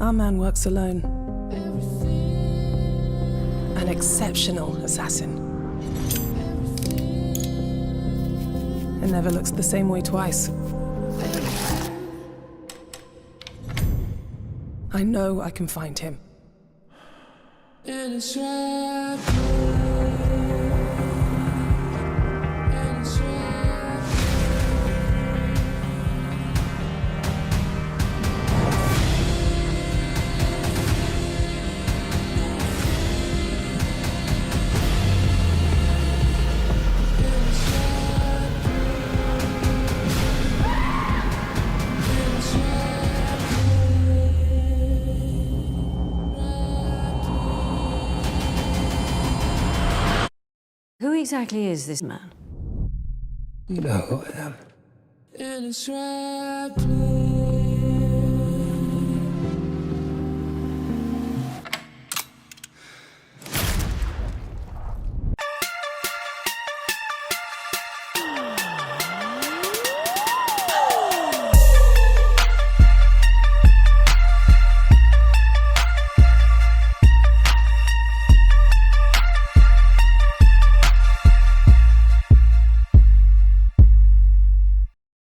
Our man works alone. An exceptional assassin. It never looks the same way twice. I know I can find him. Who exactly is this man? You know who I am.